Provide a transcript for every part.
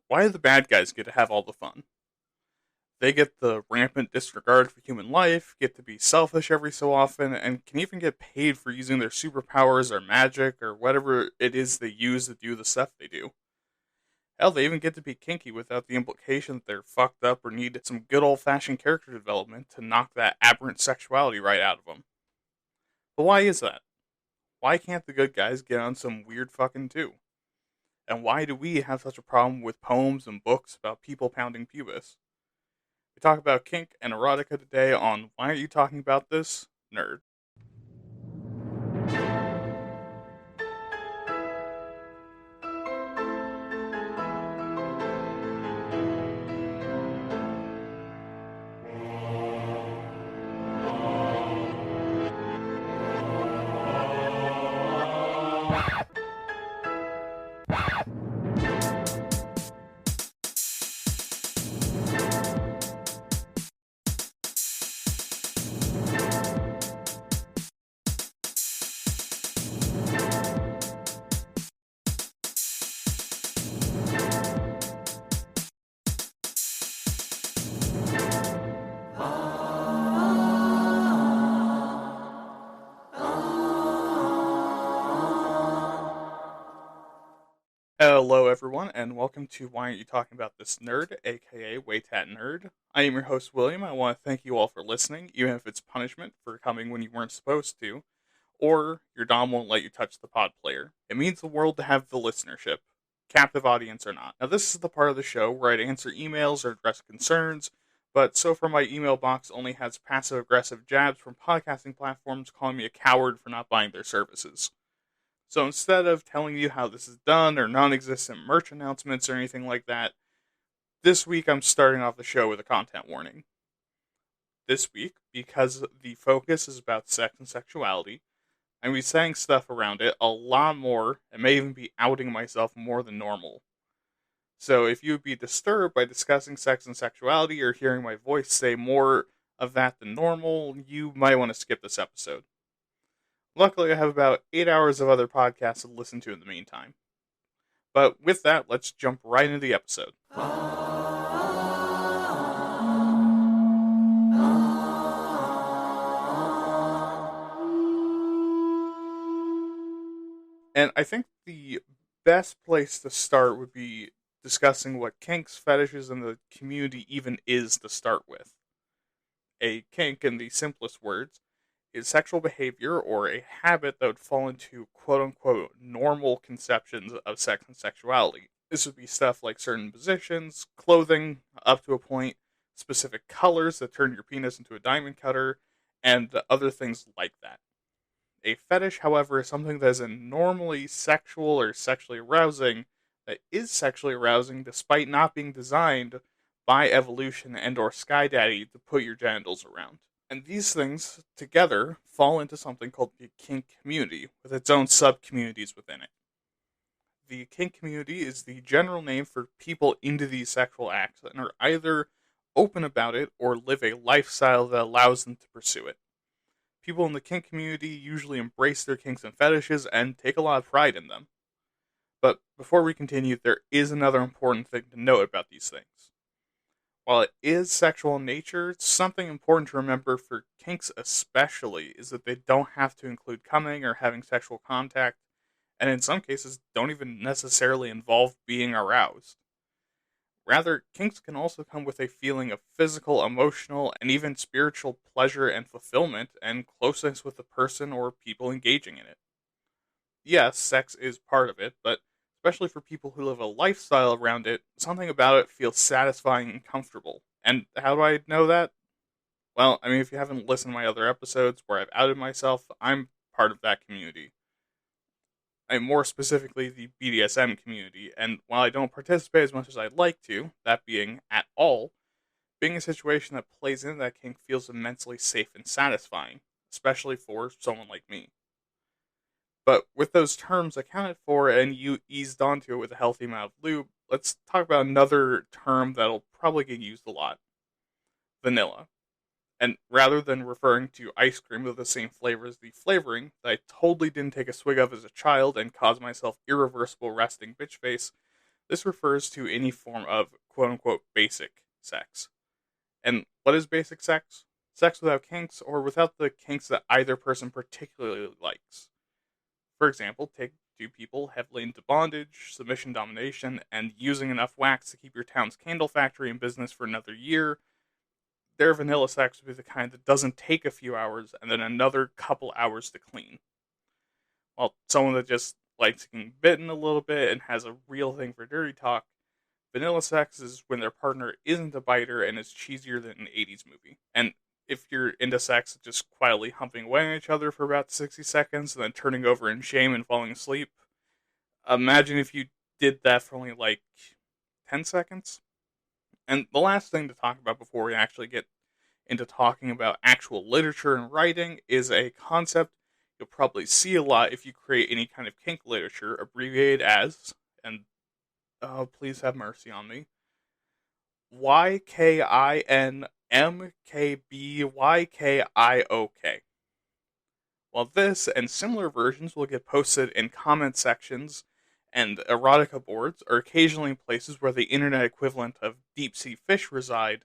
Why do the bad guys get to have all the fun? They get the rampant disregard for human life, get to be selfish every so often, and can even get paid for using their superpowers or magic or whatever it is they use to do the stuff they do. Hell, they even get to be kinky without the implication that they're fucked up or need some good old fashioned character development to knock that aberrant sexuality right out of them. But why is that? Why can't the good guys get on some weird fucking too? And why do we have such a problem with poems and books about people pounding pubis? We talk about kink and erotica today on Why Aren't You Talking About This, Nerd? Hello, everyone, and welcome to Why Aren't You Talking About This, Nerd, aka Waytat Nerd. I am your host, William. I want to thank you all for listening, even if it's punishment for coming when you weren't supposed to, or your Dom won't let you touch the pod player. It means the world to have the listenership, captive audience or not. Now, this is the part of the show where I'd answer emails or address concerns, but so far my email box only has passive-aggressive jabs from podcasting platforms calling me a coward for not buying their services. So instead of telling you how this is done or non-existent merch announcements or anything like that, this week I'm starting off the show with a content warning. This week, because the focus is about sex and sexuality, I'm be saying stuff around it a lot more and may even be outing myself more than normal. So if you would be disturbed by discussing sex and sexuality or hearing my voice say more of that than normal, you might want to skip this episode. Luckily, I have about 8 hours of other podcasts to listen to in the meantime. But with that, let's jump right into the episode. And I think the best place to start would be discussing what kinks, fetishes, and the community even is to start with. A kink, in the simplest words, is sexual behavior or a habit that would fall into quote unquote normal conceptions of sex and sexuality. This would be stuff like certain positions, clothing, up to a point, specific colors that turn your penis into a diamond cutter, and other things like that. A fetish, however, is something that isn't normally sexual or sexually arousing, that is sexually arousing despite not being designed by evolution and or Sky Daddy to put your genitals around. And these things together fall into something called the kink community, with its own sub-communities within it. The kink community is the general name for people into these sexual acts and are either open about it or live a lifestyle that allows them to pursue it. People in the kink community usually embrace their kinks and fetishes and take a lot of pride in them. But before we continue, there is another important thing to note about these things. While it is sexual in nature, something important to remember for kinks especially is that they don't have to include coming or having sexual contact, and in some cases don't even necessarily involve being aroused. Rather, kinks can also come with a feeling of physical, emotional, and even spiritual pleasure and fulfillment and closeness with the person or people engaging in it. Yes, sex is part of it, but especially for people who live a lifestyle around it, something about it feels satisfying and comfortable. And how do I know that? Well, I mean, if you haven't listened to my other episodes where I've outed myself, I'm part of that community. I'm more specifically the BDSM community, and while I don't participate as much as I'd like to, that being at all, being a situation that plays into that kink feels immensely safe and satisfying, especially for someone like me. But with those terms accounted for and you eased onto it with a healthy amount of lube, let's talk about another term that'll probably get used a lot. Vanilla. And rather than referring to ice cream with the same flavor as the flavoring that I totally didn't take a swig of as a child and caused myself irreversible resting bitch face, This refers to any form of quote-unquote basic sex. And what is basic sex? Sex without kinks, or without the kinks that either person particularly likes. For example, take two people heavily into bondage, submission domination, and using enough wax to keep your town's candle factory in business for another year. Their vanilla sex would be the kind that doesn't take a few hours and then another couple hours to clean. While someone that just likes getting bitten a little bit and has a real thing for dirty talk, vanilla sex is when their partner isn't a biter and is cheesier than an 80s movie. And if you're into sex, just quietly humping away on each other for about 60 seconds and then turning over in shame and falling asleep, imagine if you did that for only like 10 seconds. And the last thing to talk about before we actually get into talking about actual literature and writing is a concept you'll probably see a lot if you create any kind of kink literature, abbreviated as, and please have mercy on me, YKINMKBYKIOK. While this and similar versions will get posted in comment sections and erotica boards, or occasionally in places where the internet equivalent of deep sea fish reside,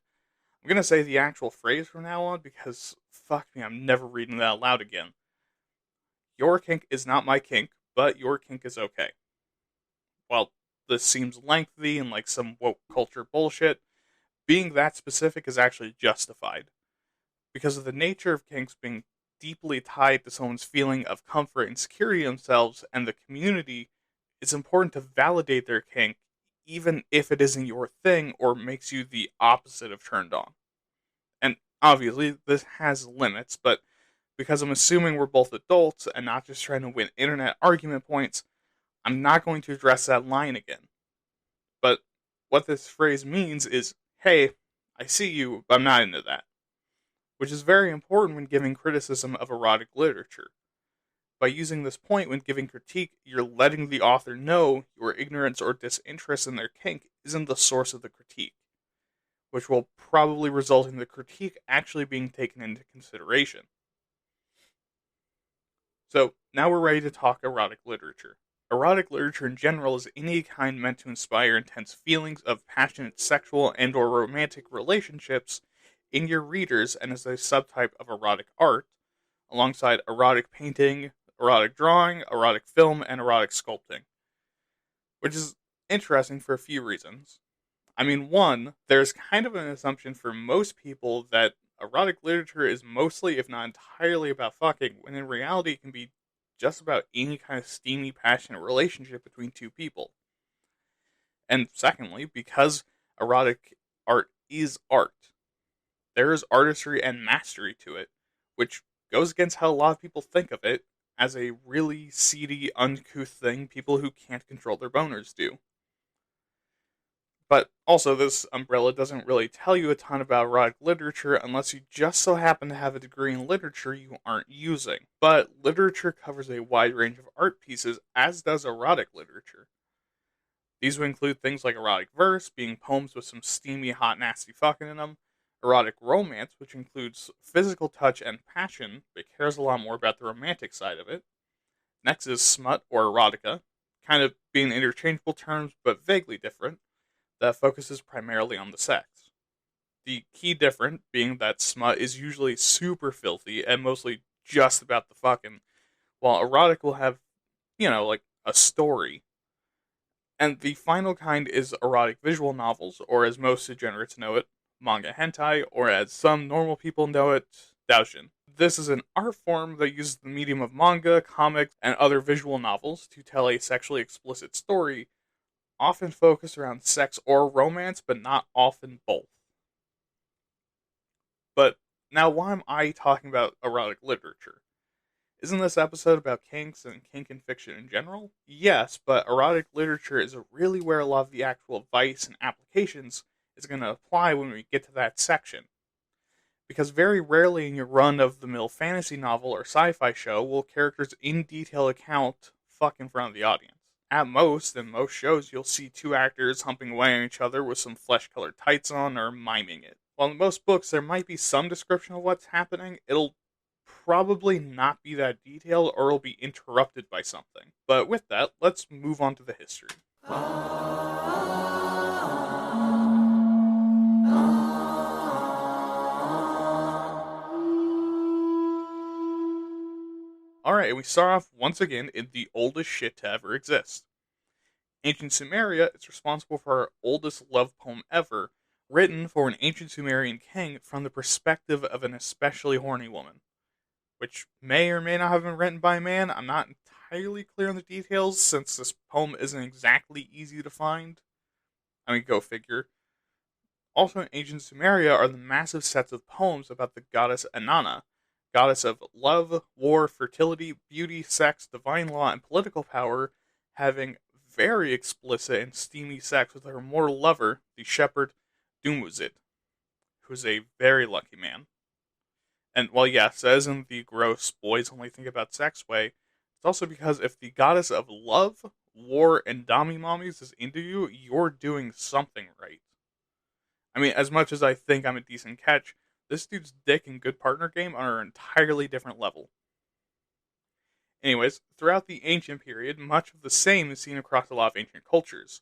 I'm going to say the actual phrase from now on because fuck me, I'm never reading that aloud again. Your kink is not my kink, but your kink is okay. While this seems lengthy and like some woke culture bullshit, being that specific is actually justified. Because of the nature of kinks being deeply tied to someone's feeling of comfort and security in themselves and the community, it's important to validate their kink even if it isn't your thing or makes you the opposite of turned on. And obviously, this has limits, but because I'm assuming we're both adults and not just trying to win internet argument points, I'm not going to address that line again. But what this phrase means is, hey, I see you, but I'm not into that. Which is very important when giving criticism of erotic literature. By using this point when giving critique, you're letting the author know your ignorance or disinterest in their kink isn't the source of the critique, which will probably result in the critique actually being taken into consideration. So, now we're ready to talk erotic literature. Erotic literature in general is any kind meant to inspire intense feelings of passionate sexual and or romantic relationships in your readers and is a subtype of erotic art, alongside erotic painting, erotic drawing, erotic film, and erotic sculpting. Which is interesting for a few reasons. I mean, one, there's kind of an assumption for most people that erotic literature is mostly, if not entirely, about fucking, when in reality it can be just about any kind of steamy, passionate relationship between two people. And secondly, because erotic art is art, there is artistry and mastery to it, which goes against how a lot of people think of it as a really seedy, uncouth thing people who can't control their boners do. But also, this umbrella doesn't really tell you a ton about erotic literature unless you just so happen to have a degree in literature you aren't using. But literature covers a wide range of art pieces, as does erotic literature. These would include things like erotic verse, being poems with some steamy, hot, nasty fucking in them, erotic romance, which includes physical touch and passion, but cares a lot more about the romantic side of it. Next is smut, or erotica, kind of being interchangeable terms, but vaguely different, that focuses primarily on the sex. The key difference being that smut is usually super filthy and mostly just about the fucking, while erotic will have, like a story. And the final kind is erotic visual novels, or as most degenerates know it, manga hentai, or as some normal people know it, doujin. This is an art form that uses the medium of manga, comics, and other visual novels to tell a sexually explicit story, often focused around sex or romance, but not often both. But now, why am I talking about erotic literature? Isn't this episode about kinks and kink and fiction in general? Yes, but erotic literature is really where a lot of the actual advice and applications is going to apply when we get to that section. Because very rarely in your run-of-the-mill fantasy novel or sci-fi show will characters in detail account fuck in front of the audience. At most, in most shows, you'll see two actors humping away on each other with some flesh-colored tights on or miming it. While in most books there might be some description of what's happening, it'll probably not be that detailed or it'll be interrupted by something. But with that, let's move on to the history. Alright, we start off once again in the oldest shit to ever exist. Ancient Sumeria is responsible for our oldest love poem ever, written for an ancient Sumerian king from the perspective of an especially horny woman, which may or may not have been written by a man. I'm not entirely clear on the details since this poem isn't exactly easy to find. I mean, go figure. Also in ancient Sumeria are the massive sets of poems about the goddess Inanna, goddess of love, war, fertility, beauty, sex, divine law, and political power, having very explicit and steamy sex with her mortal lover, the shepherd Dumuzid, who's a very lucky man. And while yes, that isn't the gross boys only think about sex way, it's also because if the goddess of love, war, and dami mommies is into you, you're doing something right. I mean, as much as I think I'm a decent catch, this dude's dick and good partner game are an entirely different level. Anyways, throughout the ancient period, much of the same is seen across a lot of ancient cultures.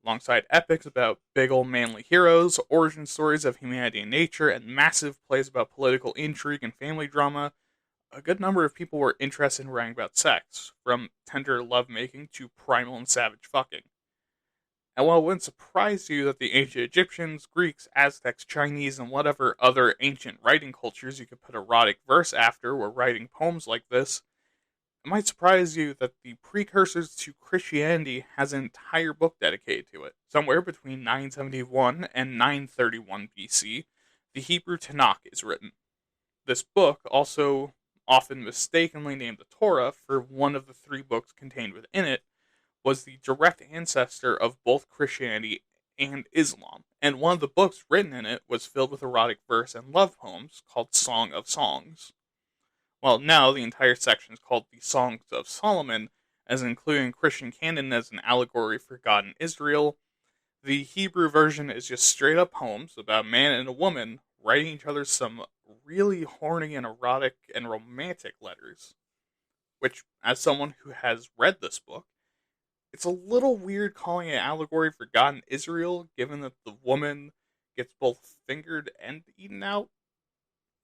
Alongside epics about big old manly heroes, origin stories of humanity and nature, and massive plays about political intrigue and family drama, a good number of people were interested in writing about sex, from tender lovemaking to primal and savage fucking. And while it wouldn't surprise you that the ancient Egyptians, Greeks, Aztecs, Chinese, and whatever other ancient writing cultures you could put erotic verse after were writing poems like this, it might surprise you that the precursors to Christianity has an entire book dedicated to it. Somewhere between 971 and 931 BC, the Hebrew Tanakh is written. This book, also often mistakenly named the Torah for one of the three books contained within it, was the direct ancestor of both Christianity and Islam, and one of the books written in it was filled with erotic verse and love poems called Song of Songs. Well, now the entire section is called the Songs of Solomon, as including Christian canon as an allegory for God and Israel. The Hebrew version is just straight up poems about a man and a woman writing each other some really horny and erotic and romantic letters. Which, as someone who has read this book, it's a little weird calling it an allegory for God and Israel, given that the woman gets both fingered and eaten out.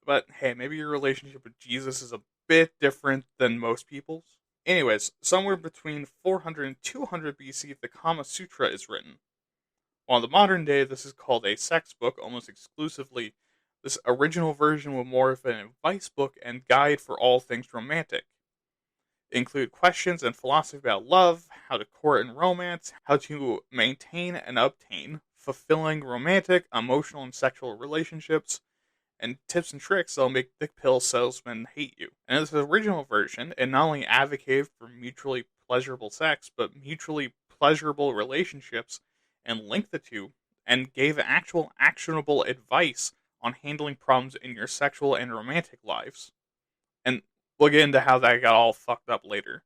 But hey, maybe your relationship with Jesus is a bit different than most people's. Anyways, somewhere between 400 and 200 BC, the Kama Sutra is written. While in the modern day, this is called a sex book almost exclusively, this original version was more of an advice book and guide for all things romantic. Include questions and philosophy about love, how to court and romance, how to maintain and obtain fulfilling romantic, emotional, and sexual relationships, and tips and tricks that'll make dick pill salesmen hate you. And in this original version, it not only advocated for mutually pleasurable sex, but mutually pleasurable relationships, and linked the two, and gave actual actionable advice on handling problems in your sexual and romantic lives. And we'll get into how that got all fucked up later.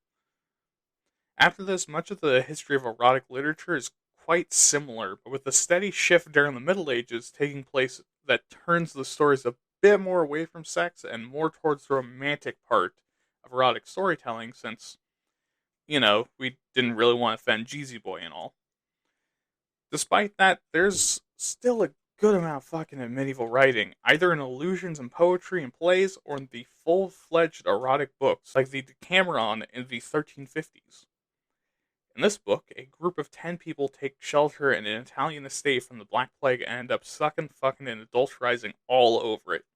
After this, much of the history of erotic literature is quite similar, but with a steady shift during the Middle Ages taking place that turns the stories a bit more away from sex and more towards the romantic part of erotic storytelling, since, we didn't really want to offend Jeezy Boy and all. Despite that, there's still a good amount of fucking in medieval writing, either in allusions and poetry and plays, or in the full-fledged erotic books, like the Decameron in the 1350s. In this book, a group of 10 people take shelter in an Italian estate from the Black Plague and end up sucking, fucking, and adulterizing all over it.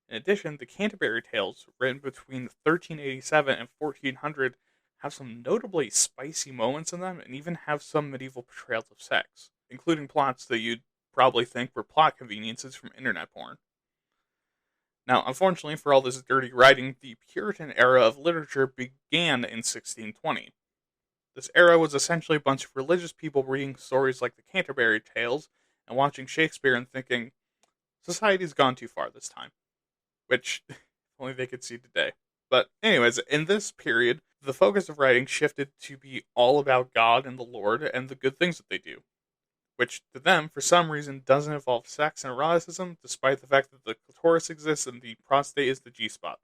In addition, the Canterbury Tales, written between 1387 and 1400, have some notably spicy moments in them and even have some medieval portrayals of sex, including plots that you'd probably think were plot conveniences from internet porn. Now, unfortunately for all this dirty writing, the Puritan era of literature began in 1620. This era was essentially a bunch of religious people reading stories like the Canterbury Tales and watching Shakespeare and thinking, society's gone too far this time. Which, only they could see today. But anyways, in this period, the focus of writing shifted to be all about God and the Lord and the good things that they do. Which, to them, for some reason, doesn't involve sex and eroticism, despite the fact that the clitoris exists and the prostate is the G-spot.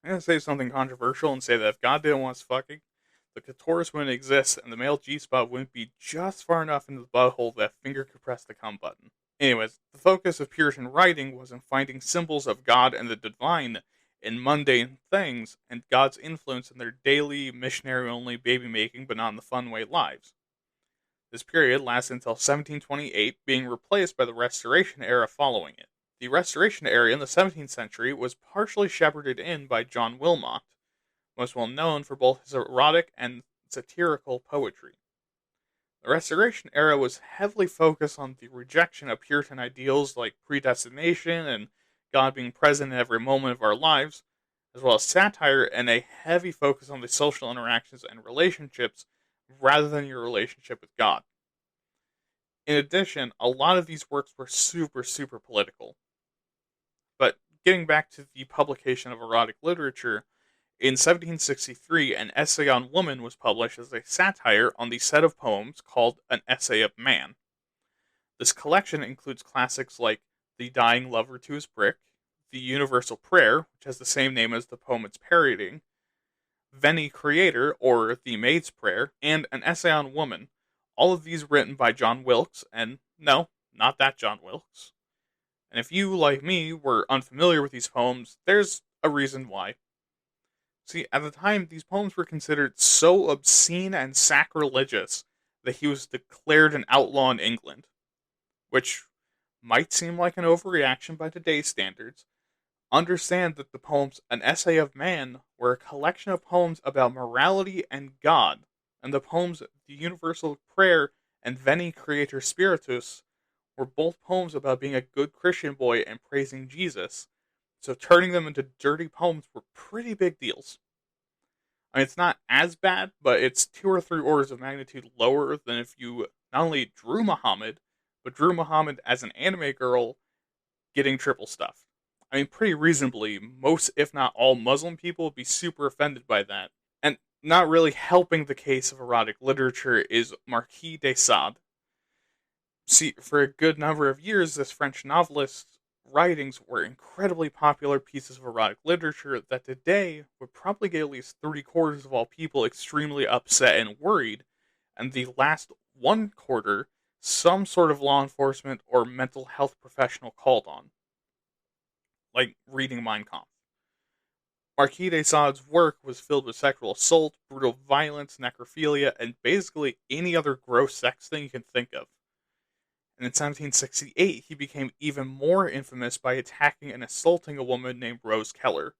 I'm going to say something controversial and say that if God didn't want us fucking, The clitoris wouldn't exist, and the male G-spot wouldn't be just far enough into the butthole that a finger could press the cum button. Anyways, the focus of Puritan writing was in finding symbols of God and the divine in mundane things, and God's influence in their daily, missionary-only baby-making, but not in the fun way, lives. This period lasted until 1728, being replaced by the Restoration era following it. The Restoration era in the 17th century was partially shepherded in by John Wilmot, most well known for both his erotic and satirical poetry. The Restoration era was heavily focused on the rejection of Puritan ideals like predestination and God being present in every moment of our lives, as well as satire and a heavy focus on the social interactions and relationships rather than your relationship with God. In addition, a lot of these works were super political. But getting back to the publication of erotic literature, in 1763, an essay on woman was published as a satire on the set of poems called An Essay of Man. This collection includes classics like The Dying Lover to His Brick, The Universal Prayer, which has the same name as the poem it's parodying, Veni Creator, or The Maid's Prayer, and An Essay on Woman, all of these written by John Wilkes, and no, not that John Wilkes. And if you, like me, were unfamiliar with these poems, there's a reason why. See, at the time, these poems were considered so obscene and sacrilegious that he was declared an outlaw in England, which might seem like an overreaction by today's standards. Understand that the poems An Essay of Man were a collection of poems about morality and God, and the poems The Universal Prayer and Veni Creator Spiritus were both poems about being a good Christian boy and praising Jesus, so turning them into dirty poems were pretty big deals. I mean, it's not as bad, but it's 2 or 3 orders of magnitude lower than if you not only drew Muhammad, but drew Muhammad as an anime girl getting triple stuffed. I mean, pretty reasonably, most, if not all, Muslim people would be super offended by that. And not really helping the case of erotic literature is Marquis de Sade. See, for a good number of years, this French novelist's writings were incredibly popular pieces of erotic literature that today would probably get at least 3/4 of all people extremely upset and worried, and the last 1/4 some sort of law enforcement or mental health professional called on. Like reading Mein Kampf. Marquis de Sade's work was filled with sexual assault, brutal violence, necrophilia, and basically any other gross sex thing you can think of. And in 1768, he became even more infamous by attacking and assaulting a woman named Rose Keller.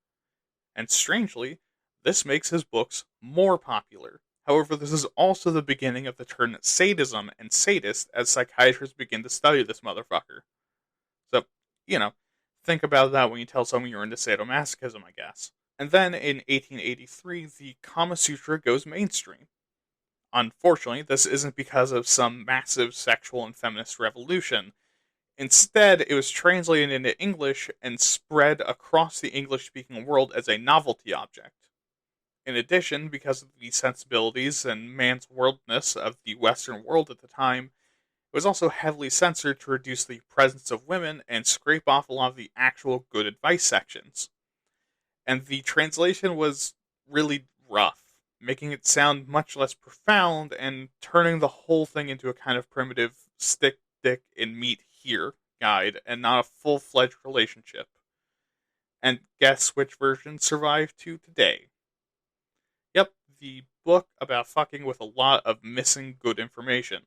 And strangely, this makes his books more popular. However, this is also the beginning of the term sadism and sadist as psychiatrists begin to study this motherfucker. So, think about that when you tell someone you're into sadomasochism, I guess. And then in 1883, the Kama Sutra goes mainstream. Unfortunately, this isn't because of some massive sexual and feminist revolution. Instead, it was translated into English and spread across the English-speaking world as a novelty object. In addition, because of the sensibilities and man's-worldness of the Western world at the time, it was also heavily censored to reduce the presence of women and scrape off a lot of the actual good advice sections. And the translation was really rough, making it sound much less profound and turning the whole thing into a kind of primitive stick, dick, and meat here guide and not a full-fledged relationship. And guess which version survived to today? Yep, the book about fucking with a lot of missing good information.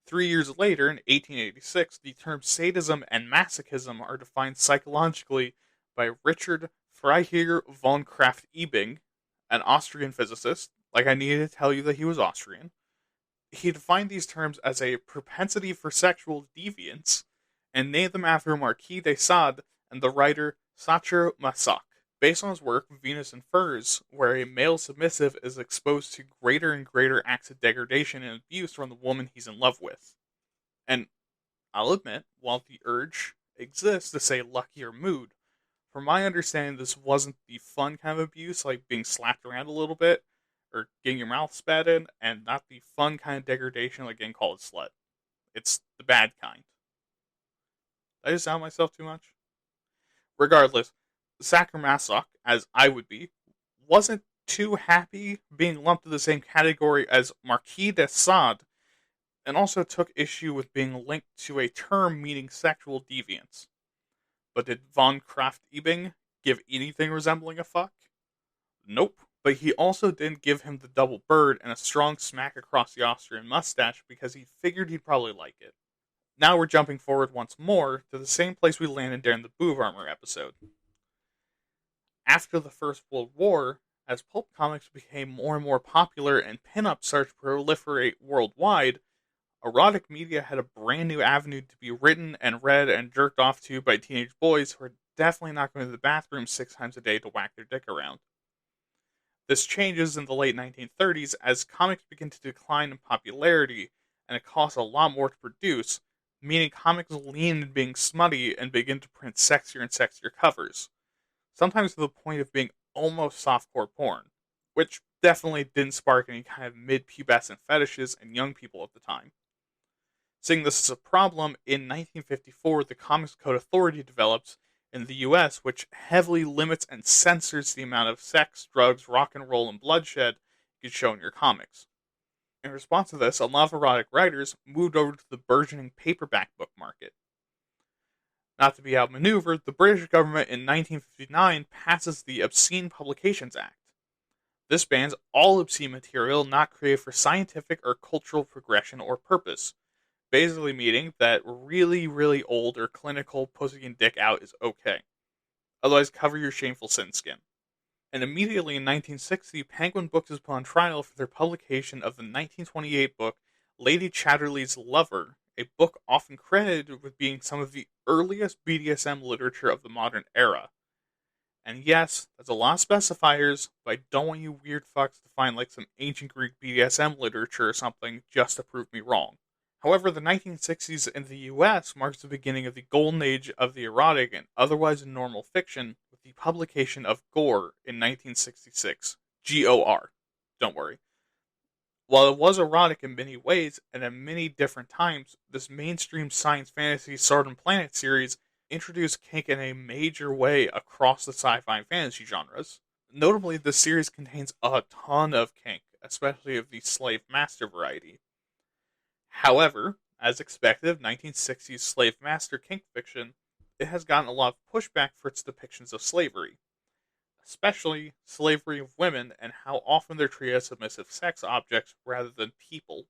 3 years later, in 1886, the terms sadism and masochism are defined psychologically by Richard Freiherr von Krafft-Ebing, an Austrian physicist. Like I needed to tell you that he was Austrian. He defined these terms as a propensity for sexual deviance, and named them after Marquis de Sade and the writer Sacher Masoch, based on his work Venus and Furs, where a male submissive is exposed to greater and greater acts of degradation and abuse from the woman he's in love with. And I'll admit, while the urge exists to say luckier mood, from my understanding, this wasn't the fun kind of abuse, like being slapped around a little bit, or getting your mouth spat in, and not the fun kind of degradation like getting called a slut. It's the bad kind. Did I just sound myself too much? Regardless, Sacher Masoch, as I would be, wasn't too happy being lumped in the same category as Marquis de Sade, and also took issue with being linked to a term meaning sexual deviance. But did von Kraft-Ebing give anything resembling a fuck? Nope. But he also didn't give him the double bird and a strong smack across the Austrian mustache because he figured he'd probably like it. Now we're jumping forward once more to the same place we landed during the Boob Armor episode. After the First World War, as pulp comics became more and more popular and pinups started to proliferate worldwide, erotic media had a brand new avenue to be written and read and jerked off to by teenage boys who are definitely not going to the bathroom 6 times a day to whack their dick around. This changes in the late 1930s as comics begin to decline in popularity and it costs a lot more to produce, meaning comics lean into being smutty and begin to print sexier and sexier covers, sometimes to the point of being almost softcore porn, which definitely didn't spark any kind of mid-pubescent fetishes in young people at the time. Seeing this as a problem, in 1954 the Comics Code Authority develops in the US, which heavily limits and censors the amount of sex, drugs, rock and roll, and bloodshed you can show in your comics. In response to this, a lot of erotic writers moved over to the burgeoning paperback book market. Not to be outmaneuvered, the British government in 1959 passes the Obscene Publications Act. This bans all obscene material not created for scientific or cultural progression or purpose, basically meaning that really, really old or clinical pussy and dick out is okay. Otherwise, cover your shameful sin skin. And immediately in 1960, Penguin Books is put on trial for their publication of the 1928 book Lady Chatterley's Lover, a book often credited with being some of the earliest BDSM literature of the modern era. And yes, that's a lot of specifiers, but I don't want you weird fucks to find like some ancient Greek BDSM literature or something just to prove me wrong. However, the 1960s in the US marks the beginning of the golden age of the erotic and otherwise normal fiction with the publication of Gore in 1966. G-O-R. Don't worry. While it was erotic in many ways and at many different times, this mainstream science fantasy Sword and Planet series introduced kink in a major way across the sci-fi and fantasy genres. Notably, the series contains a ton of kink, especially of the slave master variety. However, as expected, 1960s slave master kink fiction, it has gotten a lot of pushback for its depictions of slavery, especially slavery of women and how often they're treated as submissive sex objects rather than people.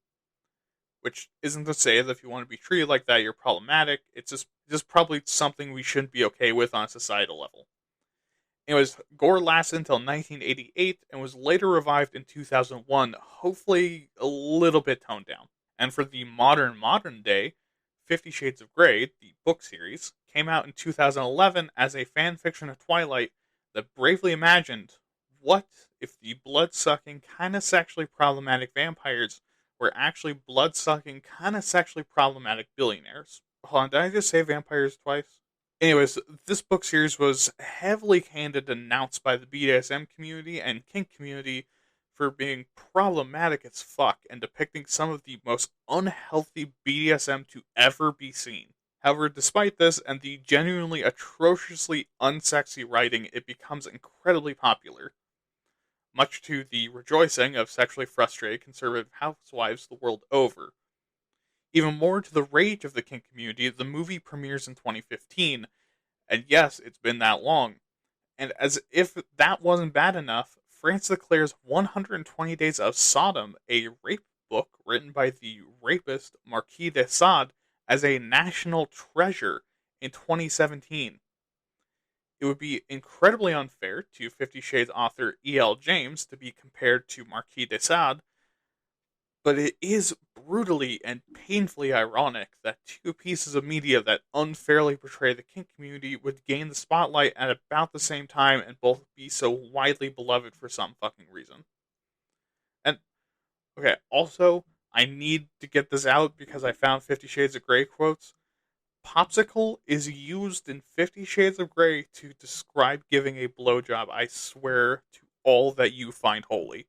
Which isn't to say that if you want to be treated like that, you're problematic. It's just probably something we shouldn't be okay with on a societal level. Anyways, Gore lasted until 1988 and was later revived in 2001, hopefully a little bit toned down. And for the modern day, 50 Shades of Grey, the book series, came out in 2011 as a fan fiction of Twilight that bravely imagined, what if the blood-sucking, kind of sexually problematic vampires were actually blood-sucking, kind of sexually problematic billionaires? Hold on, did I just say vampires twice? Anyways, this book series was heavily handed and announced by the BDSM community and kink community for being problematic as fuck and depicting some of the most unhealthy BDSM to ever be seen. However, despite this and the genuinely atrociously unsexy writing, it becomes incredibly popular, much to the rejoicing of sexually frustrated conservative housewives the world over. Even more to the rage of the kink community, the movie premieres in 2015, and yes, it's been that long. And as if that wasn't bad enough, France declares 120 Days of Sodom, a rape book written by the rapist Marquis de Sade, as a national treasure in 2017. It would be incredibly unfair to 50 Shades author E.L. James to be compared to Marquis de Sade, but it is brutally and painfully ironic that two pieces of media that unfairly portray the kink community would gain the spotlight at about the same time and both be so widely beloved for some fucking reason. And, okay, also, I need to get this out because I found 50 Shades of Grey quotes. Popsicle is used in 50 Shades of Grey to describe giving a blowjob, I swear to all that you find holy.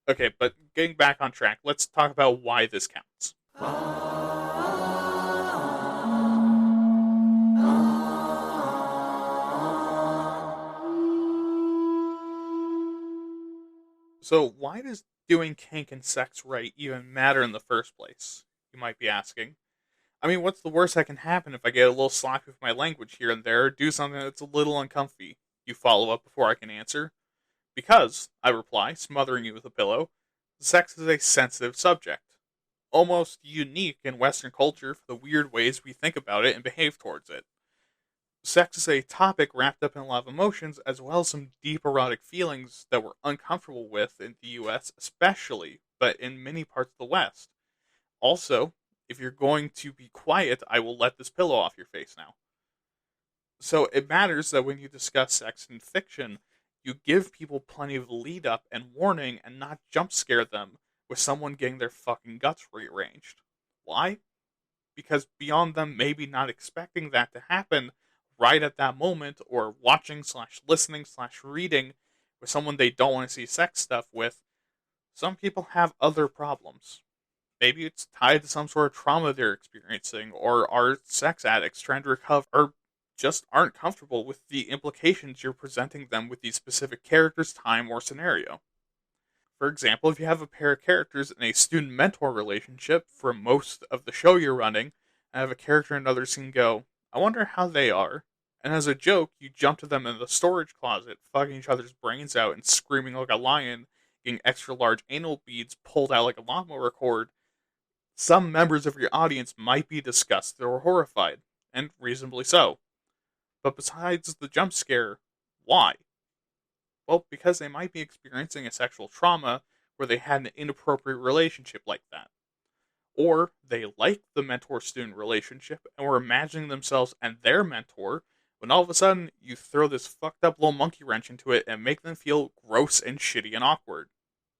Okay, but getting back on track, let's talk about why this counts. So, why does doing kink and sex right even matter in the first place? You might be asking. I mean, what's the worst that can happen if I get a little sloppy with my language here and there, or do something that's a little uncomfy? You follow up before I can answer? Because, I reply, smothering you with a pillow, sex is a sensitive subject. Almost unique in Western culture for the weird ways we think about it and behave towards it. Sex is a topic wrapped up in a lot of emotions, as well as some deep erotic feelings that we're uncomfortable with in the US, especially, but in many parts of the West. Also, if you're going to be quiet, I will let this pillow off your face now. So it matters that when you discuss sex in fiction, you give people plenty of lead up and warning and not jump scare them with someone getting their fucking guts rearranged. Why? Because beyond them maybe not expecting that to happen right at that moment, or watching slash listening slash reading with someone they don't want to see sex stuff with, some people have other problems. Maybe it's tied to some sort of trauma they're experiencing, or are sex addicts trying to recover, or just aren't comfortable with the implications you're presenting them with these specific characters, time, or scenario. For example, if you have a pair of characters in a student mentor relationship for most of the show you're running, and have a character in another scene go, I wonder how they are. And as a joke, you jump to them in the storage closet, fucking each other's brains out and screaming like a lion, getting extra large anal beads pulled out like a lawnmower cord. Some members of your audience might be disgusted or horrified, and reasonably so. But besides the jump scare, why? Well, because they might be experiencing a sexual trauma where they had an inappropriate relationship like that. Or they like the mentor student relationship and were imagining themselves and their mentor, when all of a sudden you throw this fucked up little monkey wrench into it and make them feel gross and shitty and awkward.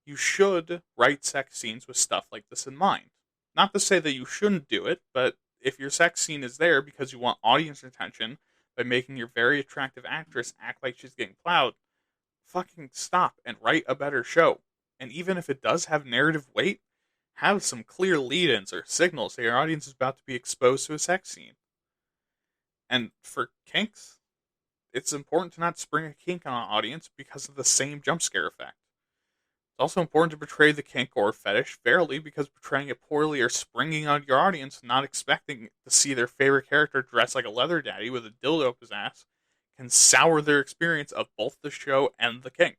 You should write sex scenes with stuff like this in mind. Not to say that you shouldn't do it, but if your sex scene is there because you want audience attention by making your very attractive actress act like she's getting plowed, fucking stop and write a better show. And even if it does have narrative weight, have some clear lead-ins or signals that your audience is about to be exposed to a sex scene. And for kinks, it's important to not spring a kink on an audience because of the same jump scare effect. It's also important to portray the kink or fetish fairly, because portraying it poorly or springing on your audience, not expecting to see their favorite character dressed like a leather daddy with a dildo up his ass, can sour their experience of both the show and the kink,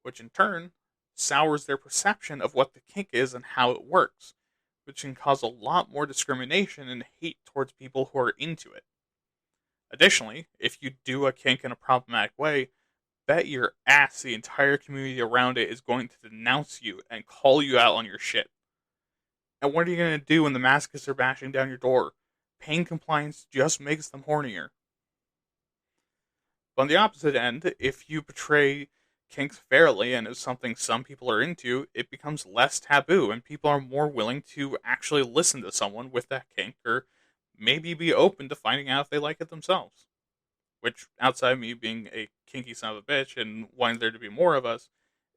which in turn sours their perception of what the kink is and how it works, which can cause a lot more discrimination and hate towards people who are into it. Additionally, if you do a kink in a problematic way, bet your ass the entire community around it is going to denounce you and call you out on your shit. And what are you going to do when the masochists are bashing down your door? Pain compliance just makes them hornier. But on the opposite end, if you portray kinks fairly and is something some people are into, it becomes less taboo and people are more willing to actually listen to someone with that kink, or maybe be open to finding out if they like it themselves. Which, outside of me being a kinky son of a bitch and wanting there to be more of us,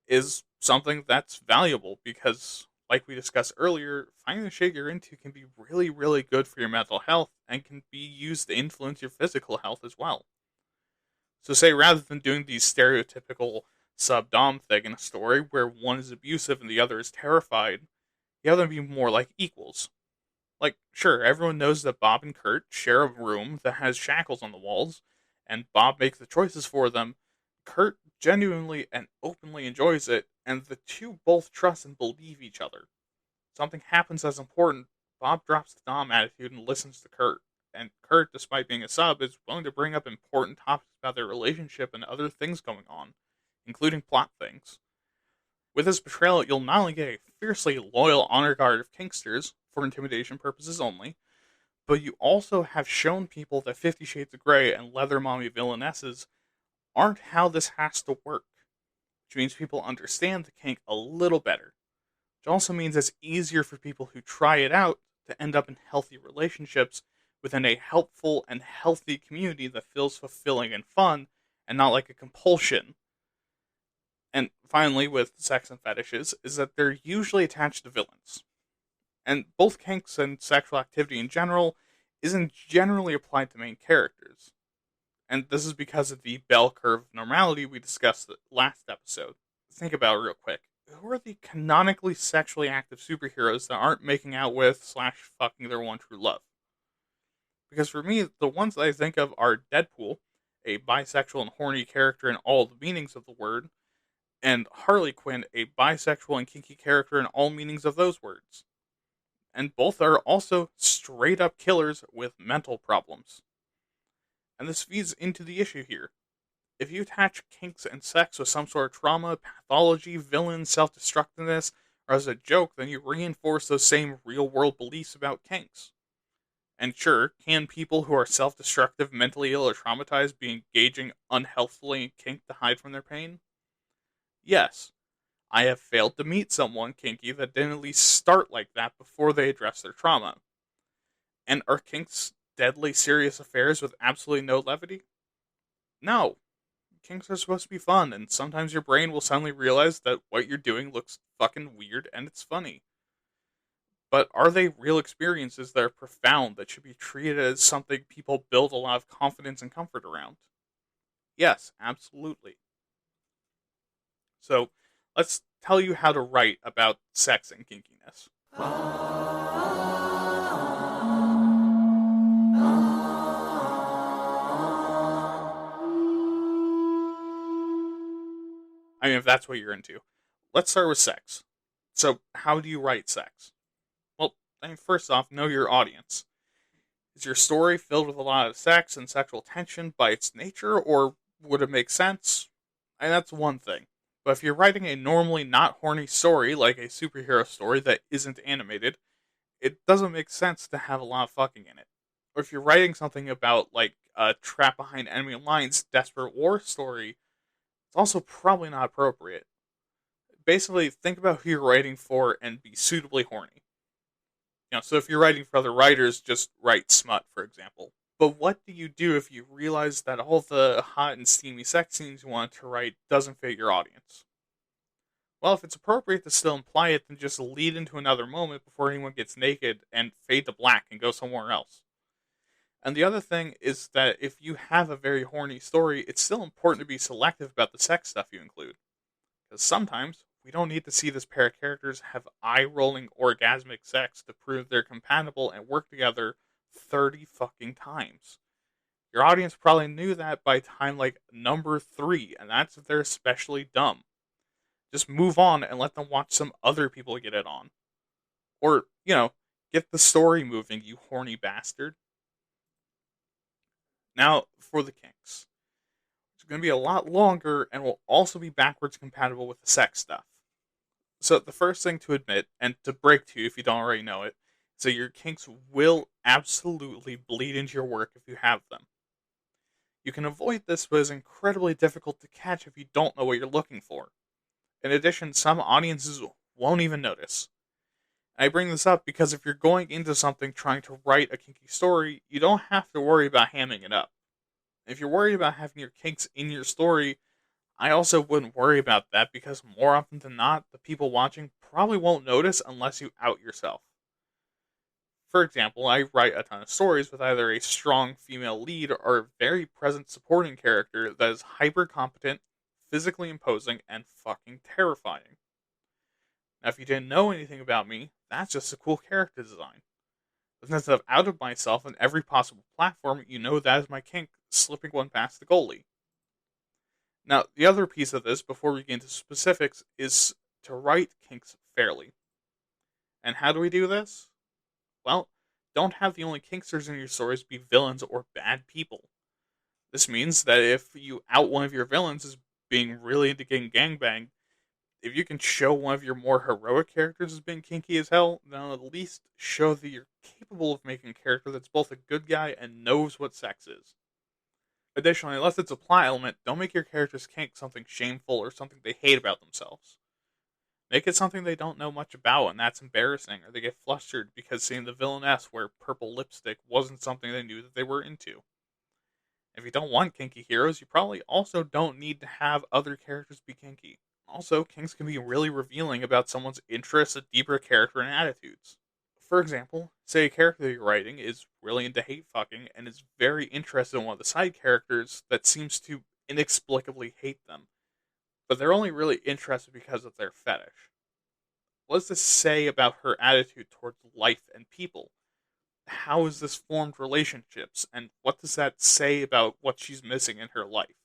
is something that's valuable because, like we discussed earlier, finding the shit you're into can be really, really good for your mental health and can be used to influence your physical health as well. So say rather than doing the stereotypical sub-dom thing in a story where one is abusive and the other is terrified, you have them be more like equals. Like, sure, everyone knows that Bob and Kurt share a room that has shackles on the walls, and Bob makes the choices for them. Kurt genuinely and openly enjoys it, and the two both trust and believe each other. Something happens that's important, Bob drops the Dom attitude and listens to Kurt. And Kurt, despite being a sub, is willing to bring up important topics about their relationship and other things going on, including plot things. With this portrayal, you'll not only get a fiercely loyal honor guard of kinksters, for intimidation purposes only, but you also have shown people that 50 Shades of Grey and leather mommy villainesses aren't how this has to work, which means people understand the kink a little better. Which also means it's easier for people who try it out to end up in healthy relationships within a helpful and healthy community that feels fulfilling and fun, and not like a compulsion. And finally, with sex and fetishes, is that they're usually attached to villains. And both kinks and sexual activity in general isn't generally applied to main characters. And this is because of the bell curve of normality we discussed last episode. think about it real quick. Who are the canonically sexually active superheroes that aren't making out with slash fucking their one true love? Because for me, the ones that I think of are Deadpool, a bisexual and horny character in all the meanings of the word, and Harley Quinn, a bisexual and kinky character in all meanings of those words. And both are also straight up killers with mental problems. And this feeds into the issue here. If you attach kinks and sex with some sort of trauma, pathology, villain, self-destructiveness, or as a joke, then you reinforce those same real-world beliefs about kinks. And sure, can people who are self-destructive, mentally ill, or traumatized be engaging unhealthfully in kink to hide from their pain? Yes. I have failed to meet someone kinky that didn't at least start like that before they addressed their trauma. And are kinks deadly serious affairs with absolutely no levity? No. Kinks are supposed to be fun, and sometimes your brain will suddenly realize that what you're doing looks fucking weird and it's funny. But are they real experiences that are profound that should be treated as something people build a lot of confidence and comfort around? Yes, absolutely. So, let's tell you how to write about sex and kinkiness. I mean, if that's what you're into. Let's start with sex. So, how do you write sex? Well, I mean, first off, know your audience. Is your story filled with a lot of sex and sexual tension by its nature, or would it make sense? And that's one thing. But if you're writing a normally not horny story, like a superhero story that isn't animated, it doesn't make sense to have a lot of fucking in it. Or if you're writing something about, like, a trap behind enemy lines, desperate war story, it's also probably not appropriate. Basically, think about who you're writing for and be suitably horny. So if you're writing for other writers, just write smut, for example. But what do you do if you realize that all the hot and steamy sex scenes you want to write doesn't fit your audience? Well, if it's appropriate to still imply it, then just lead into another moment before anyone gets naked and fade to black and go somewhere else. And the other thing is that if you have a very horny story, it's still important to be selective about the sex stuff you include. Because sometimes we don't need to see this pair of characters have eye-rolling orgasmic sex to prove they're compatible and work together 30 fucking times. Your audience probably knew that by time like number 3, and that's if they're especially dumb. Just move on and let them watch some other people get it on. Or, get the story moving, you horny bastard. Now, for the kinks. It's going to be a lot longer and will also be backwards compatible with the sex stuff. So the first thing to admit, and to break to you if you don't already know it, is that your kinks will absolutely bleed into your work if you have them. You can avoid this, but it's incredibly difficult to catch if you don't know what you're looking for. In addition, some audiences won't even notice. I bring this up because if you're going into something trying to write a kinky story, you don't have to worry about hamming it up. If you're worried about having your kinks in your story, I also wouldn't worry about that because more often than not, the people watching probably won't notice unless you out yourself. For example, I write a ton of stories with either a strong female lead or a very present supporting character that is hyper competent, physically imposing, and fucking terrifying. Now, if you didn't know anything about me, that's just a cool character design. But since I've outed myself on every possible platform, you know that is my kink, slipping one past the goalie. Now, the other piece of this, before we get into specifics, is to write kinks fairly. And how do we do this? Well, don't have the only kinksters in your stories be villains or bad people. This means that if you out one of your villains as being really into getting gangbanged, if you can show one of your more heroic characters as being kinky as hell, then at least show that you're capable of making a character that's both a good guy and knows what sex is. Additionally, unless it's a plot element, don't make your character's kink something shameful or something they hate about themselves. Make it something they don't know much about, and that's embarrassing, or they get flustered because seeing the villainess wear purple lipstick wasn't something they knew that they were into. If you don't want kinky heroes, you probably also don't need to have other characters be kinky. Also, kinks can be really revealing about someone's interests, a deeper character, and attitudes. For example, say a character you're writing is really into hate fucking and is very interested in one of the side characters that seems to inexplicably hate them. but they're only really interested because of their fetish. What does this say about her attitude towards life and people? How has this formed relationships, and what does that say about what she's missing in her life?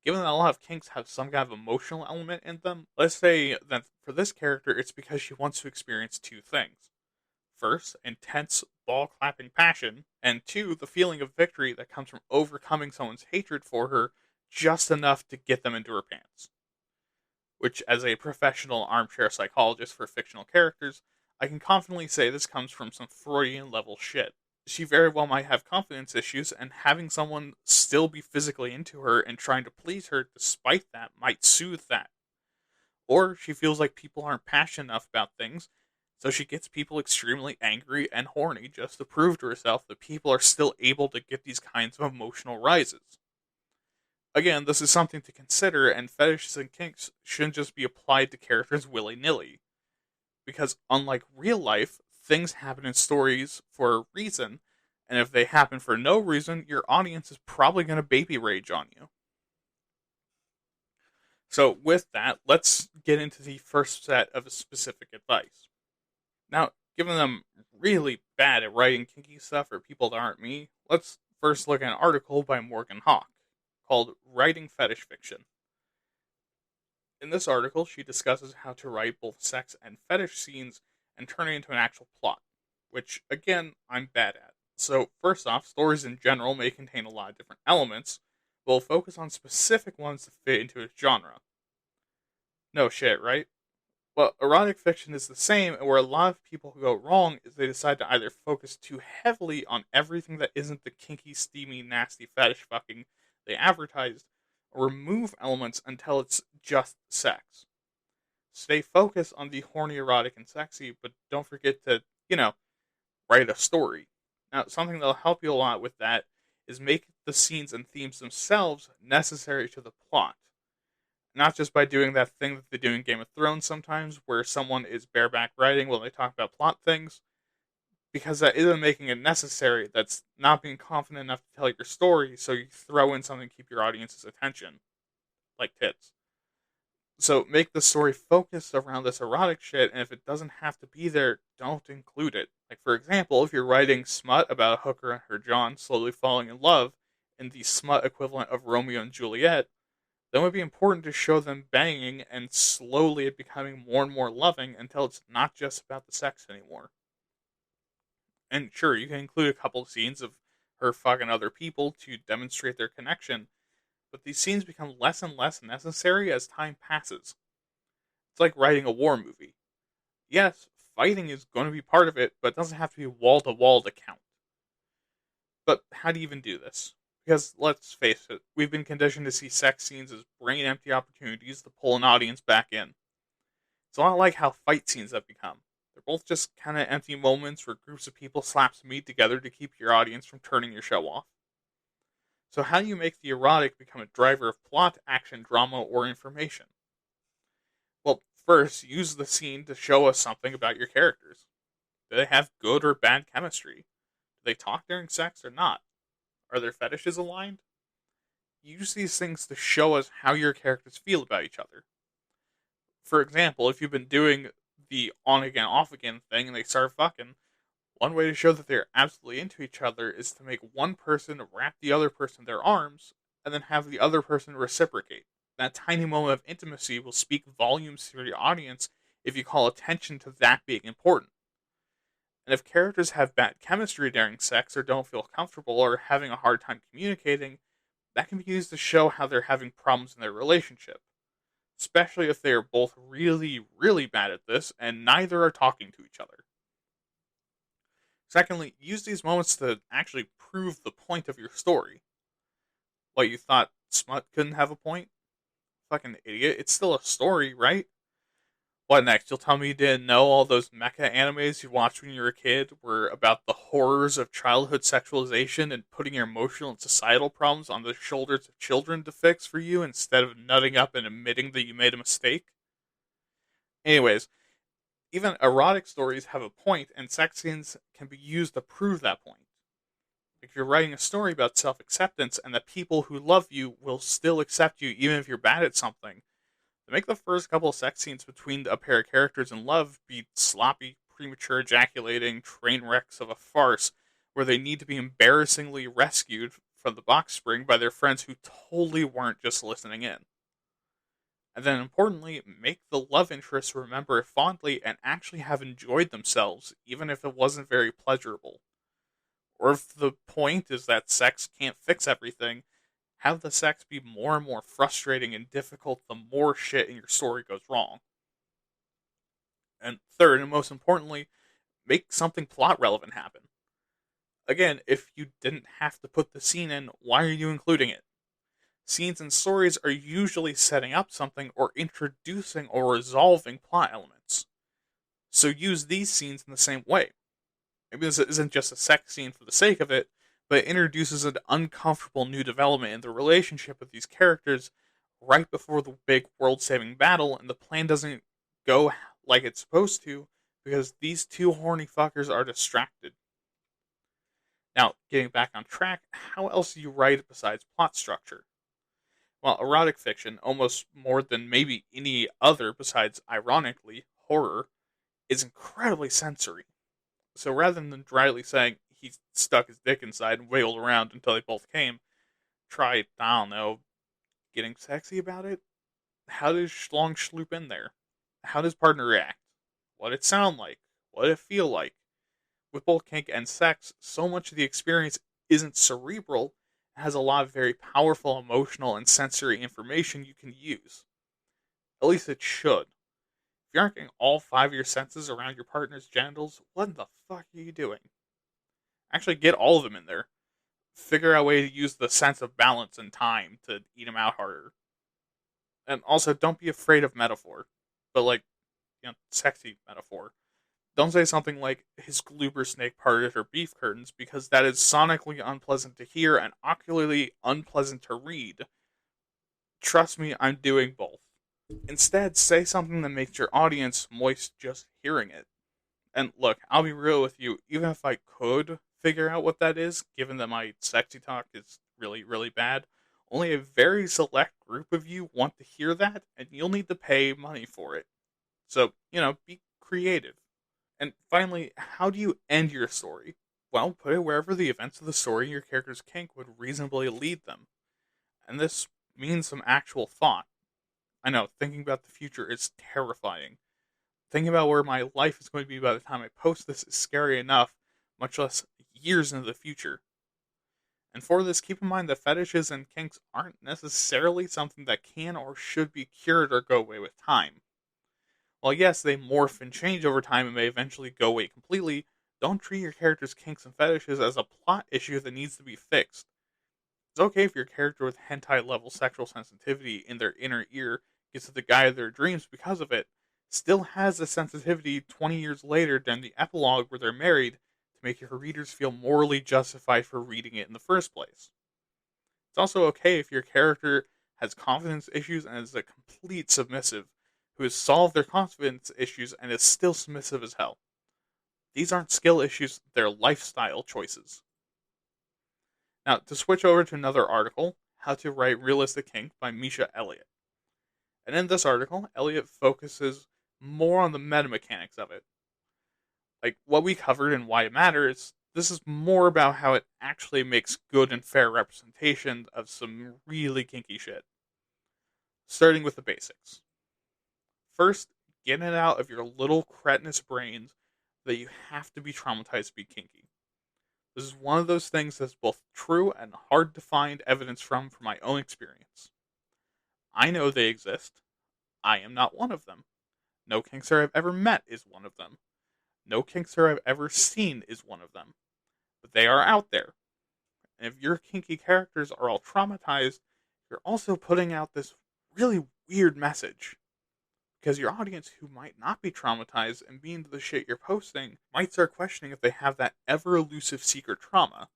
Given that a lot of kinks have some kind of emotional element in them, let's say that for this character, it's because she wants to experience two things. First, intense ball clapping passion, and two, the feeling of victory that comes from overcoming someone's hatred for her just enough to get them into her pants. Which, as a professional armchair psychologist for fictional characters, I can confidently say this comes from some Freudian level shit. She very well might have confidence issues, and having someone still be physically into her and trying to please her despite that might soothe that. Or she feels like people aren't passionate enough about things, so she gets people extremely angry and horny just to prove to herself that people are still able to get these kinds of emotional rises. Again, this is something to consider, and fetishes and kinks shouldn't just be applied to characters willy nilly. Because unlike real life, things happen in stories for a reason, and if they happen for no reason, your audience is probably going to baby rage on you. So, with that, let's get into the first set of specific advice. Now, given I'm really bad at writing kinky stuff for people that aren't me, let's first look at an article by Morgan Hawk called Writing Fetish Fiction. In this article, she discusses how to write both sex and fetish scenes and turn it into an actual plot, which, again, I'm bad at. So, first off, stories in general may contain a lot of different elements, but we'll focus on specific ones to fit into its genre. No shit, right? Well, erotic fiction is the same, and where a lot of people go wrong is they decide to either focus too heavily on everything that isn't the kinky, steamy, nasty fetish fucking they advertised, or remove elements until it's just sex. Stay focused on the horny, erotic, and sexy, but don't forget to, write a story. Now, something that'll help you a lot with that is make the scenes and themes themselves necessary to the plot. Not just by doing that thing that they do in Game of Thrones sometimes, where someone is bareback writing while they talk about plot things, because that isn't making it necessary. That's not being confident enough to tell your story, so you throw in something to keep your audience's attention, like tits. So make the story focused around this erotic shit, and if it doesn't have to be there, don't include it. Like, for example, if you're writing smut about a hooker and her John slowly falling in love, in the smut equivalent of Romeo and Juliet, then it would be important to show them banging and slowly it becoming more and more loving until it's not just about the sex anymore. And sure, you can include a couple of scenes of her fucking other people to demonstrate their connection, but these scenes become less and less necessary as time passes. It's like writing a war movie. Yes, fighting is going to be part of it, but it doesn't have to be wall to wall to count. But how do you even do this? Because let's face it, we've been conditioned to see sex scenes as brain empty opportunities to pull an audience back in. It's a lot like how fight scenes have become. They're both just kind of empty moments where groups of people slap some meat together to keep your audience from turning your show off. So how do you make the erotic become a driver of plot, action, drama, or information? Well, first, use the scene to show us something about your characters. Do they have good or bad chemistry? Do they talk during sex or not? Are their fetishes aligned? Use these things to show us how your characters feel about each other. For example, if you've been doing the on again, off again thing and they start fucking, one way to show that they're absolutely into each other is to make one person wrap the other person in their arms and then have the other person reciprocate. That tiny moment of intimacy will speak volumes to your audience if you call attention to that being important. And if characters have bad chemistry during sex or don't feel comfortable or having a hard time communicating, that can be used to show how they're having problems in their relationship. Especially if they are both really, really bad at this and neither are talking to each other. Secondly, use these moments to actually prove the point of your story. What, you thought smut couldn't have a point? Fucking idiot. It's still a story, right? What next? You'll tell me you didn't know all those mecha animes you watched when you were a kid were about the horrors of childhood sexualization and putting your emotional and societal problems on the shoulders of children to fix for you instead of nutting up and admitting that you made a mistake? Anyways, even erotic stories have a point, and sex scenes can be used to prove that point. If you're writing a story about self-acceptance and that people who love you will still accept you even if you're bad at something, to make the first couple of sex scenes between a pair of characters in love be sloppy, premature ejaculating train wrecks of a farce where they need to be embarrassingly rescued from the box spring by their friends who totally weren't just listening in. And then importantly, make the love interests remember it fondly and actually have enjoyed themselves, even if it wasn't very pleasurable. Or if the point is that sex can't fix everything, have the sex be more and more frustrating and difficult the more shit in your story goes wrong. And third, and most importantly, make something plot relevant happen. Again, if you didn't have to put the scene in, why are you including it? Scenes and stories are usually setting up something or introducing or resolving plot elements. So use these scenes in the same way. Maybe this isn't just a sex scene for the sake of it, but it introduces an uncomfortable new development in the relationship of these characters right before the big world-saving battle, and the plan doesn't go like it's supposed to because these two horny fuckers are distracted. Now, getting back on track, how else do you write besides plot structure? Well, erotic fiction, almost more than maybe any other besides, ironically, horror, is incredibly sensory. So rather than dryly saying he stuck his dick inside and wiggled around until they both came, try, I don't know, getting sexy about it? How does Schlong schloop in there? How does partner react? What it sound like? What it feel like? With both kink and sex, so much of the experience isn't cerebral. It has a lot of very powerful emotional and sensory information you can use. At least it should. If you aren't getting all 5 of your senses around your partner's genitals, what the fuck are you doing? Actually, get all of them in there. Figure out a way to use the sense of balance and time to eat them out harder. And also, don't be afraid of metaphor. But, like, sexy metaphor. Don't say something like, his gloober snake parted her beef curtains, because that is sonically unpleasant to hear and ocularly unpleasant to read. Trust me, I'm doing both. Instead, say something that makes your audience moist just hearing it. And look, I'll be real with you, even if I could figure out what that is, given that my sexy talk is really, really bad, only a very select group of you want to hear that, and you'll need to pay money for it. So, be creative. And finally, how do you end your story? Well, put it wherever the events of the story your character's kink would reasonably lead them. And this means some actual thought. I know, thinking about the future is terrifying. Thinking about where my life is going to be by the time I post this is scary enough, much less years into the future. And for this, keep in mind that fetishes and kinks aren't necessarily something that can or should be cured or go away with time. While yes, they morph and change over time and may eventually go away completely, don't treat your character's kinks and fetishes as a plot issue that needs to be fixed. It's okay if your character with hentai level sexual sensitivity in their inner ear gets to the guy of their dreams because of it, still has the sensitivity 20 years later during the epilogue where they're married to make your readers feel morally justified for reading it in the first place. It's also okay if your character has confidence issues and is a complete submissive who has solved their confidence issues and is still submissive as hell. These aren't skill issues, they're lifestyle choices. Now, to switch over to another article, How to Write Realistic Kink by Misha Elliott. And in this article, Elliott focuses more on the meta mechanics of it. Like what we covered and why it matters, this is more about how it actually makes good and fair representation of some really kinky shit. Starting with the basics. First, get it out of your little cretinous brains that you have to be traumatized to be kinky. This is one of those things that's both true and hard to find evidence from my own experience. I know they exist. I am not one of them. No kinkster I've ever met is one of them. No kinkster I've ever seen is one of them. But they are out there. And if your kinky characters are all traumatized, you're also putting out this really weird message. Because your audience who might not be traumatized and be into the shit you're posting might start questioning if they have that ever elusive secret trauma.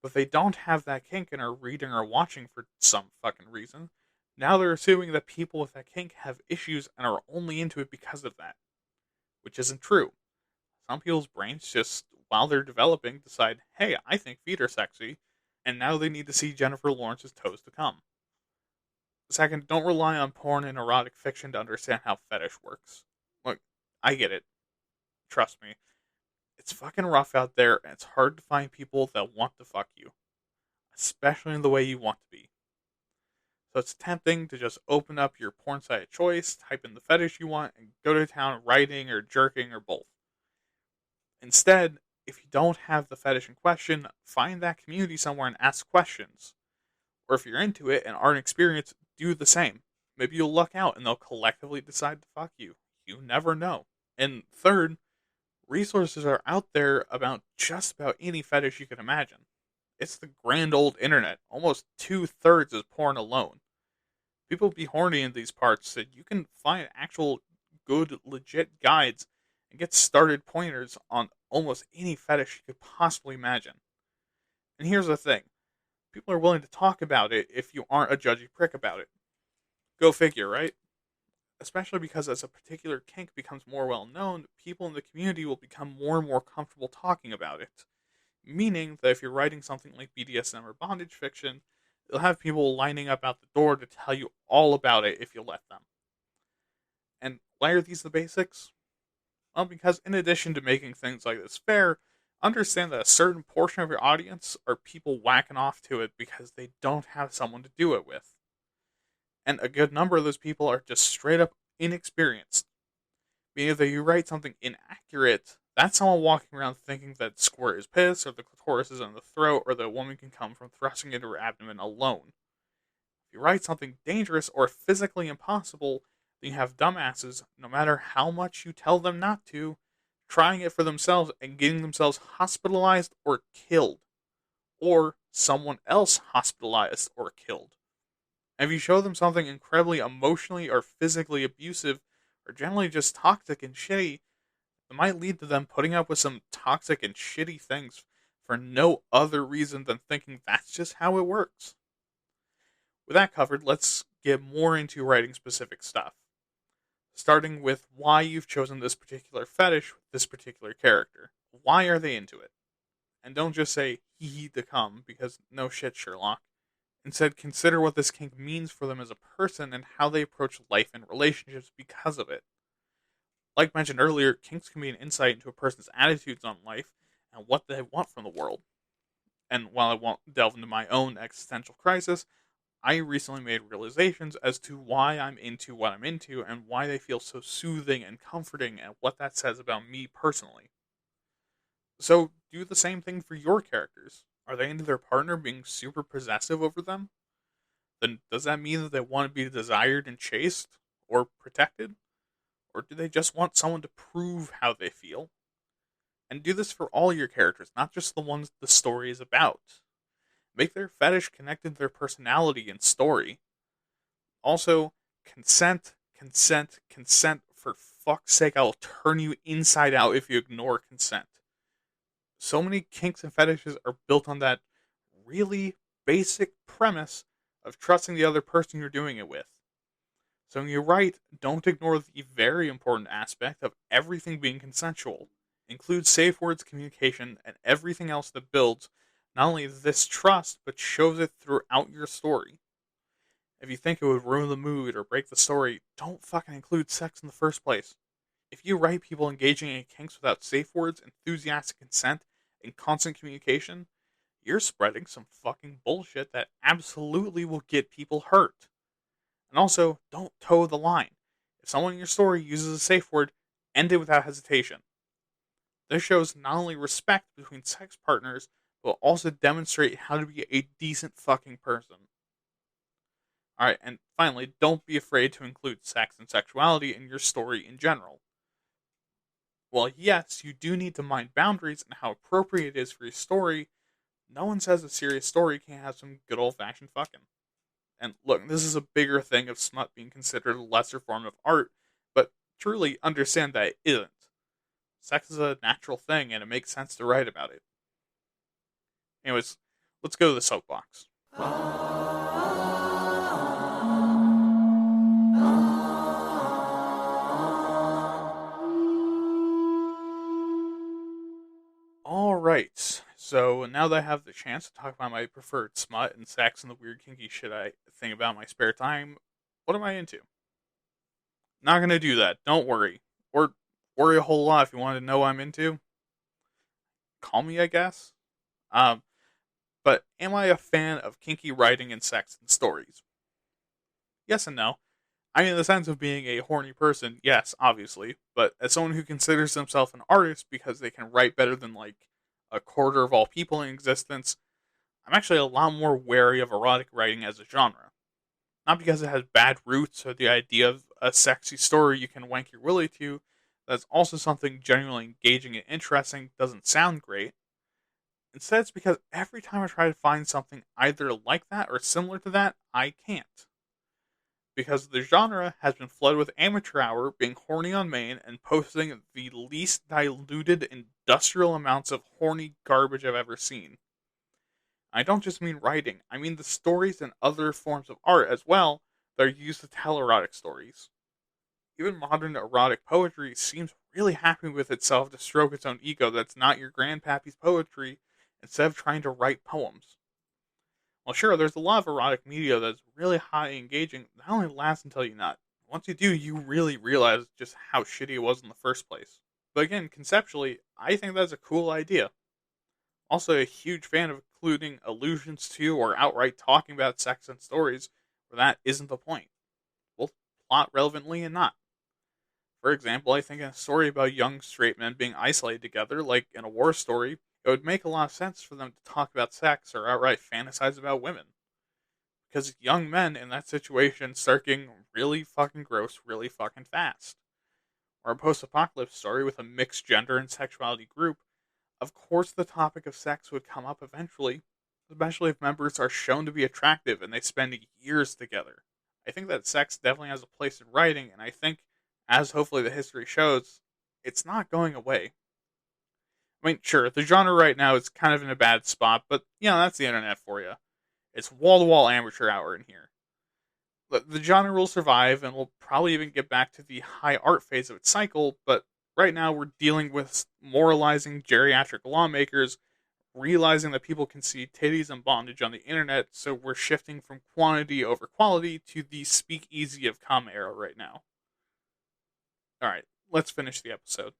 But if they don't have that kink and are reading or watching for some fucking reason, now they're assuming that people with that kink have issues and are only into it because of that. Which isn't true. Some people's brains just while they're developing, decide, hey, I think feet are sexy, and now they need to see Jennifer Lawrence's toes to come. Second, don't rely on porn and erotic fiction to understand how fetish works. Look, I get it. Trust me. It's fucking rough out there, and it's hard to find people that want to fuck you. Especially in the way you want to be. So it's tempting to just open up your porn site of choice, type in the fetish you want, and go to town writing or jerking or both. Instead, if you don't have the fetish in question, find that community somewhere and ask questions. Or if you're into it and aren't experienced, do the same. Maybe you'll luck out and they'll collectively decide to fuck you. You never know. And third, resources are out there about just about any fetish you can imagine. It's the grand old internet. Almost 2/3 is porn alone. People be horny in these parts, so you can find actual good, legit guides and get started pointers on almost any fetish you could possibly imagine. And here's the thing. People are willing to talk about it if you aren't a judgy prick about it. Go figure, right? Especially because as a particular kink becomes more well known, people in the community will become more and more comfortable talking about it. Meaning that if you're writing something like BDSM or bondage fiction, you'll have people lining up out the door to tell you all about it if you let them. And why are these the basics? Well, because in addition to making things like this fair, understand that a certain portion of your audience are people whacking off to it because they don't have someone to do it with. And a good number of those people are just straight up inexperienced. Meaning that you write something inaccurate, that's someone walking around thinking that squirt is piss, or the clitoris is in the throat, or the woman can come from thrusting into her abdomen alone. If you write something dangerous or physically impossible, then you have dumbasses, no matter how much you tell them not to, trying it for themselves and getting themselves hospitalized or killed. Or someone else hospitalized or killed. And if you show them something incredibly emotionally or physically abusive, or generally just toxic and shitty, it might lead to them putting up with some toxic and shitty things for no other reason than thinking that's just how it works. With that covered, let's get more into writing specific stuff. Starting with why you've chosen this particular fetish with this particular character. Why are they into it? And don't just say, hee hee to come, because no shit, Sherlock. Instead, consider what this kink means for them as a person and how they approach life and relationships because of it. Like mentioned earlier, kinks can be an insight into a person's attitudes on life and what they want from the world. And while I won't delve into my own existential crisis, I recently made realizations as to why I'm into what I'm into and why they feel so soothing and comforting and what that says about me personally. So do the same thing for your characters. Are they into their partner being super possessive over them? Then does that mean that they want to be desired and chased? Or protected? Or do they just want someone to prove how they feel? And do this for all your characters, not just the ones the story is about. Make their fetish connected to their personality and story. Also, consent, consent, consent. For fuck's sake, I will turn you inside out if you ignore consent. So many kinks and fetishes are built on that really basic premise of trusting the other person you're doing it with. So when you write, don't ignore the very important aspect of everything being consensual. Include safe words communication and everything else that builds not only this trust, but shows it throughout your story. If you think it would ruin the mood or break the story, don't fucking include sex in the first place. If you write people engaging in kinks without safe words, enthusiastic consent, and constant communication, you're spreading some fucking bullshit that absolutely will get people hurt. And also, don't toe the line. If someone in your story uses a safe word, end it without hesitation. This shows not only respect between sex partners, but will also demonstrate how to be a decent fucking person. Alright, and finally, don't be afraid to include sex and sexuality in your story in general. Well, yes, you do need to mind boundaries and how appropriate it is for your story. No one says a serious story can't have some good old-fashioned fucking. And look, this is a bigger thing of smut being considered a lesser form of art, but truly understand that it isn't. Sex is a natural thing, and it makes sense to write about it. Anyways, let's go to the soapbox. Alright, so now that I have the chance to talk about my preferred smut and sex and the weird kinky shit I think about in my spare time, what am I into? Not gonna do that, don't worry. Or worry a whole lot if you want to know what I'm into. Call me, I guess. Um, but am I a fan of kinky writing and sex and stories? Yes and no. I mean, in the sense of being a horny person, yes, obviously. But as someone who considers themselves an artist because they can write better than like a quarter of all people in existence, I'm actually a lot more wary of erotic writing as a genre. Not because it has bad roots or the idea of a sexy story you can wank your willy to, that's also something genuinely engaging and interesting doesn't sound great. Instead, it's because every time I try to find something either like that or similar to that, I can't. Because the genre has been flooded with amateur hour being horny on main and posting the least diluted industrial amounts of horny garbage I've ever seen. I don't just mean writing, I mean the stories and other forms of art as well that are used to tell erotic stories. Even modern erotic poetry seems really happy with itself to stroke its own ego that's not your grandpappy's poetry instead of trying to write poems. Well, sure, there's a lot of erotic media that's really high engaging that only lasts until you nut. Once you do, you really realize just how shitty it was in the first place. But again, conceptually, I think that's a cool idea. Also, a huge fan of including allusions to or outright talking about sex and stories where that isn't the point, both plot relevantly and not. For example, I think in a story about young straight men being isolated together, like in a war story, it would make a lot of sense for them to talk about sex or outright fantasize about women. Because young men in that situation start getting really fucking gross really fucking fast. Or a post apocalypse story with a mixed gender and sexuality group, of course the topic of sex would come up eventually, especially if members are shown to be attractive and they spend years together. I think that sex definitely has a place in writing, and I think, as hopefully the history shows, it's not going away. I mean, sure, the genre right now is kind of in a bad spot, but, that's the internet for you. It's wall-to-wall amateur hour in here. The genre will survive, and we'll probably even get back to the high art phase of its cycle, but right now we're dealing with moralizing geriatric lawmakers, realizing that people can see titties and bondage on the internet, so we're shifting from quantity over quality to the speakeasy of cum era right now. Alright, let's finish the episode.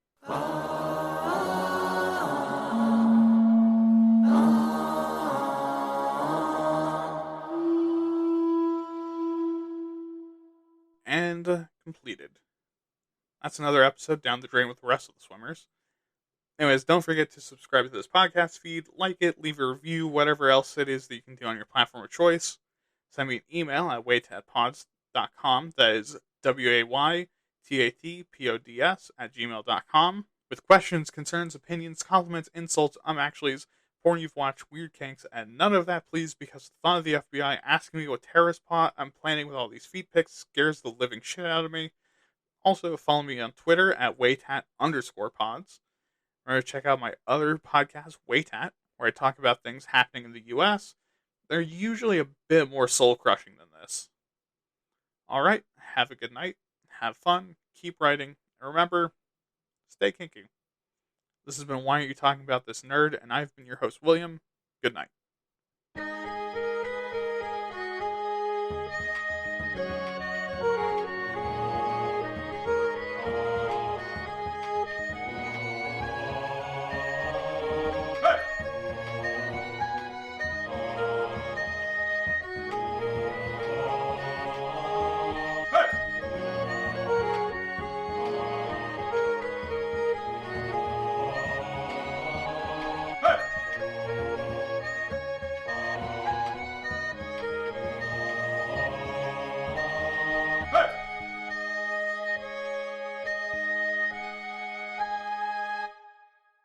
And completed. That's another episode down the drain with the rest of the swimmers. Anyways, don't forget to subscribe to this podcast feed, like it, leave a review, whatever else it is that you can do on your platform of choice. Send me an email at waytatpods.com. That is waytatpods@gmail.com. With questions, concerns, opinions, compliments, insults, actuallys, porn you've watched, weird kinks, and none of that, please, because the thought of the FBI asking me what terrorist plot I'm planning with all these feet pics scares the living shit out of me. Also, follow me on Twitter at waytat_pods. Remember to check out my other podcast, Waytat, where I talk about things happening in the US. They're usually a bit more soul crushing than this. Alright, have a good night, have fun, keep writing, and remember, stay kinky. This has been Why Aren't You Talking About This Nerd, and I've been your host, William. Good night.